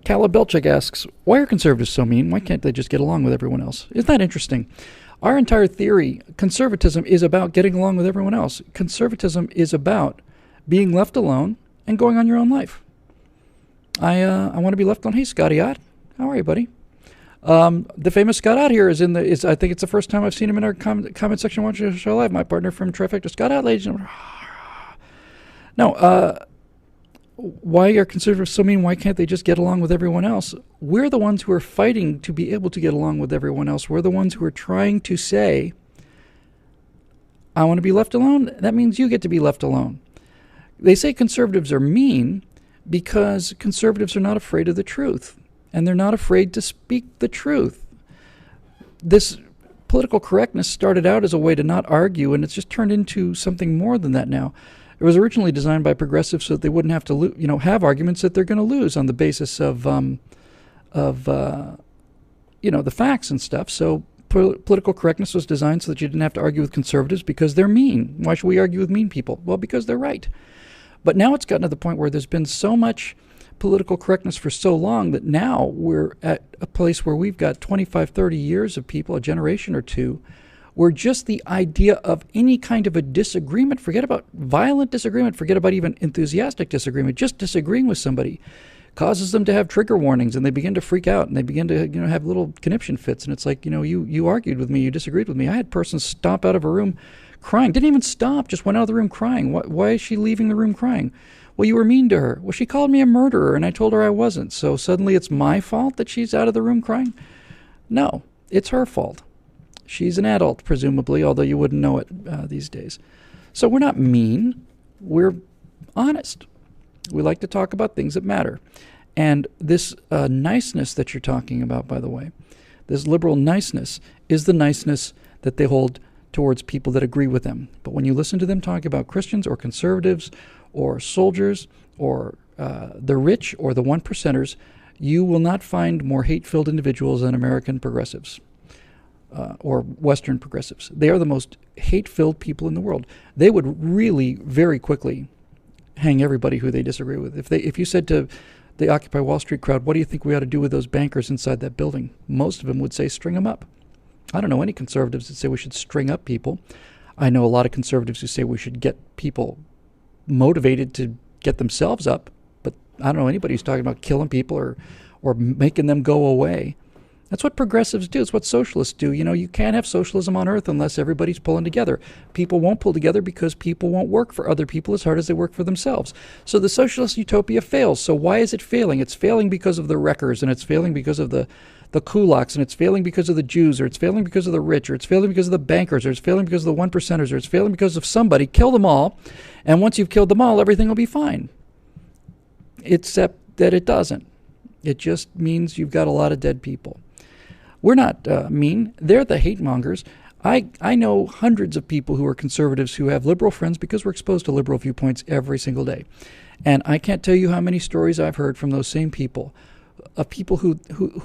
Calla Belchik asks, why are conservatives so mean? Why can't they just get along with everyone else? Isn't that interesting? Our entire theory, conservatism, is about getting along with everyone else. Conservatism is about being left alone and going on your own life. I want to be left alone. Hey, Scotty Ott. How are you, buddy? The famous Scott Ott here is I think it's the first time I've seen him in our comment section watching the show live. My partner from Trifecta, Scott Ott, ladies and gentlemen. No, why are conservatives so mean? Why can't they just get along with everyone else? We're the ones who are fighting to be able to get along with everyone else. We're the ones who are trying to say, I want to be left alone. That means you get to be left alone. They say conservatives are mean because conservatives are not afraid of the truth, and they're not afraid to speak the truth. This political correctness started out as a way to not argue, and it's just turned into something more than that now. It was originally designed by progressives so that they wouldn't have to, have arguments that they're going to lose on the basis of the facts and stuff. So political correctness was designed so that you didn't have to argue with conservatives because they're mean. Why should we argue with mean people? Well, because they're right. But now it's gotten to the point where there's been so much political correctness for so long that now we're at a place where we've got 25, 30 years of people, a generation or two, where just the idea of any kind of a disagreement, forget about violent disagreement, forget about even enthusiastic disagreement, just disagreeing with somebody causes them to have trigger warnings, and they begin to freak out, and they begin to have little conniption fits. And it's like, you argued with me, you disagreed with me. I had persons stomp out of a room crying, didn't even stop, just went out of the room crying. Why is she leaving the room crying? Well, you were mean to her. Well, she called me a murderer, and I told her I wasn't. So suddenly it's my fault that she's out of the room crying? No, it's her fault. She's an adult, presumably, although you wouldn't know it these days. So we're not mean. We're honest. We like to talk about things that matter. And this niceness that you're talking about, by the way, this liberal niceness is the niceness that they hold towards people that agree with them. But when you listen to them talk about Christians or conservatives or soldiers or the rich or the one percenters, you will not find more hate-filled individuals than American progressives. Or Western progressives. They are the most hate-filled people in the world. They would really very quickly hang everybody who they disagree with. If you said to the Occupy Wall Street crowd, what do you think we ought to do with those bankers inside that building? Most of them would say string them up. I don't know any conservatives that say we should string up people. I know a lot of conservatives who say we should get people motivated to get themselves up, but I don't know anybody who's talking about killing people or making them go away. That's what progressives do. It's what socialists do. You can't have socialism on earth unless everybody's pulling together. People won't pull together because people won't work for other people as hard as they work for themselves. So the socialist utopia fails. So why is it failing? It's failing because of the wreckers, and it's failing because of the kulaks, and it's failing because of the Jews, or it's failing because of the rich, or it's failing because of the bankers, or it's failing because of the one percenters, or it's failing because of somebody. Kill them all, and once you've killed them all, everything will be fine. Except that it doesn't. It just means you've got a lot of dead people. We're not mean. They're the hate mongers. I know hundreds of people who are conservatives who have liberal friends because we're exposed to liberal viewpoints every single day. And I can't tell you how many stories I've heard from those same people, of people who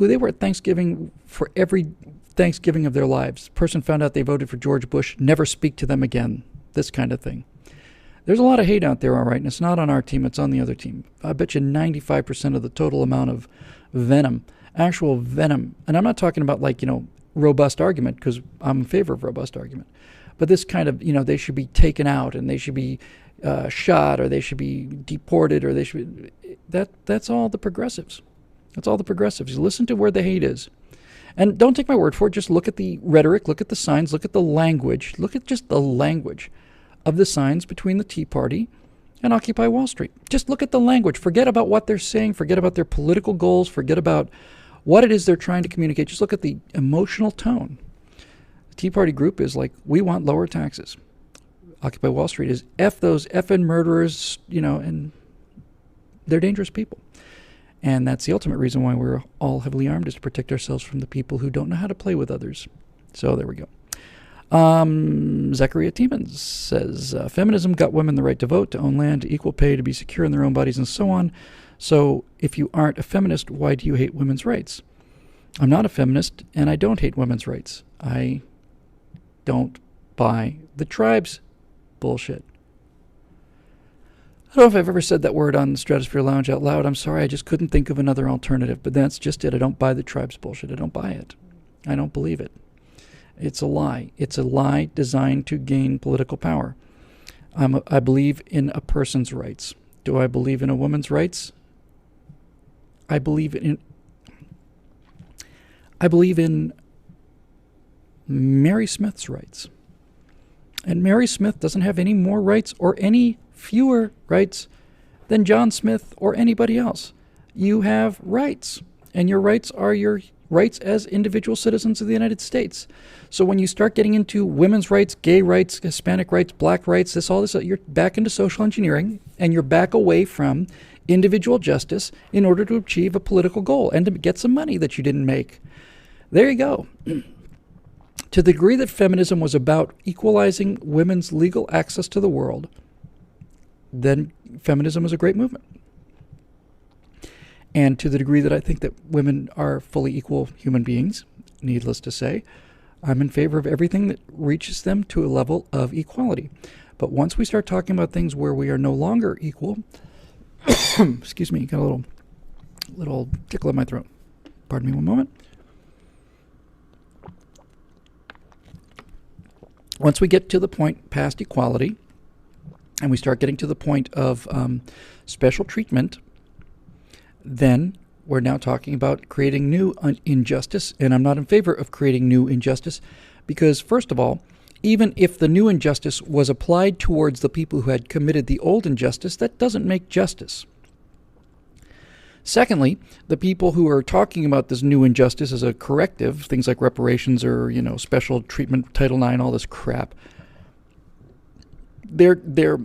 they were at Thanksgiving for every Thanksgiving of their lives. Person found out they voted for George Bush, never speak to them again, this kind of thing. There's a lot of hate out there, all right, and it's not on our team, it's on the other team. I bet you 95% of the total amount of venom, actual venom, and I'm not talking about robust argument, because I'm in favor of robust argument, but this kind of, they should be taken out and they should be shot, or they should be deported, or they should be, that's all the progressives. That's all the progressives. You listen to where the hate is. And don't take my word for it, just look at the rhetoric, look at the signs, look at the language, look at just the language of the signs between the Tea Party and Occupy Wall Street. Just look at the language. Forget about what they're saying, forget about their political goals, forget about what it is they're trying to communicate. Just look at the emotional tone. The Tea Party group is like, we want lower taxes. Occupy Wall Street is F those effing murderers, and they're dangerous people. And that's the ultimate reason why we're all heavily armed, is to protect ourselves from the people who don't know how to play with others. So there we go. Zachariah Tiemens says, feminism got women the right to vote, to own land, to equal pay, to be secure in their own bodies, and so on. So if you aren't a feminist, why do you hate women's rights? I'm not a feminist, and I don't hate women's rights. I don't buy the tribe's bullshit. I don't know if I've ever said that word on the Stratosphere Lounge out loud. I'm sorry, I just couldn't think of another alternative. But that's just it. I don't buy the tribes bullshit. I don't buy it. I don't believe it. It's a lie. It's a lie designed to gain political power. I believe in a person's rights. Do I believe in a woman's rights? I believe in Mary Smith's rights. And Mary Smith doesn't have any more rights or any fewer rights than John Smith or anybody else. You have rights, and your rights are your rights as individual citizens of the United States. So when you start getting into women's rights, gay rights, Hispanic rights, black rights, you're back into social engineering, and you're back away from individual justice in order to achieve a political goal and to get some money that you didn't make. There you go. To the degree that feminism was about equalizing women's legal access to the world, then feminism is a great movement. And to the degree that I think that women are fully equal human beings, needless to say, I'm in favor of everything that reaches them to a level of equality. But once we start talking about things where we are no longer equal, excuse me, got a little tickle in my throat. Pardon me one moment. Once we get to the point past equality, and we start getting to the point of special treatment, then we're now talking about creating new injustice, and I'm not in favor of creating new injustice because, first of all, even if the new injustice was applied towards the people who had committed the old injustice, that doesn't make justice. Secondly, the people who are talking about this new injustice as a corrective, things like reparations or, special treatment, Title IX, all this crap, they're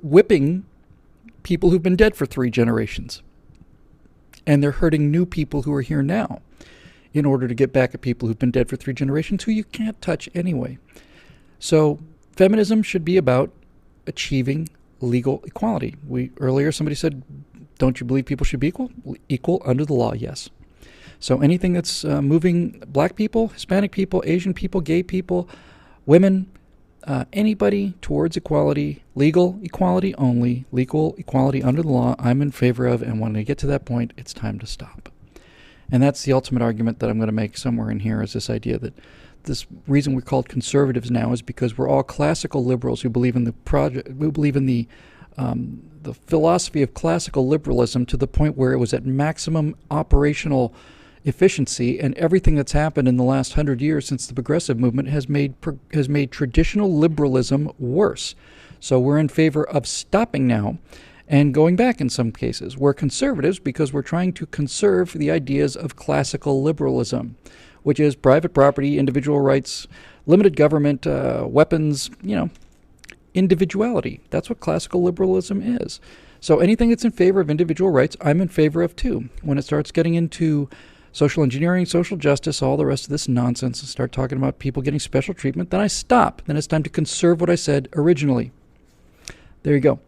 whipping people who've been dead for 3 generations. And they're hurting new people who are here now in order to get back at people who've been dead for 3 generations who you can't touch anyway. So feminism should be about achieving legal equality. Earlier somebody said, don't you believe people should be equal? Equal under the law, yes. So anything that's moving black people, Hispanic people, Asian people, gay people, women, anybody towards equality, legal equality only, legal equality under the law, I'm in favor of, and when we get to that point, it's time to stop. And that's the ultimate argument that I'm going to make somewhere in here, is this idea that this reason we're called conservatives now is because we're all classical liberals who believe in the philosophy of classical liberalism to the point where it was at maximum operational efficiency, and everything that's happened in the last 100 years since the progressive movement has made traditional liberalism worse. So we're in favor of stopping now and going back in some cases. We're conservatives because we're trying to conserve the ideas of classical liberalism, which is private property, individual rights, limited government, weapons, individuality. That's what classical liberalism is. So anything that's in favor of individual rights, I'm in favor of too. When it starts getting into social engineering, social justice, all the rest of this nonsense, and start talking about people getting special treatment, then I stop. Then it's time to conserve what I said originally. There you go.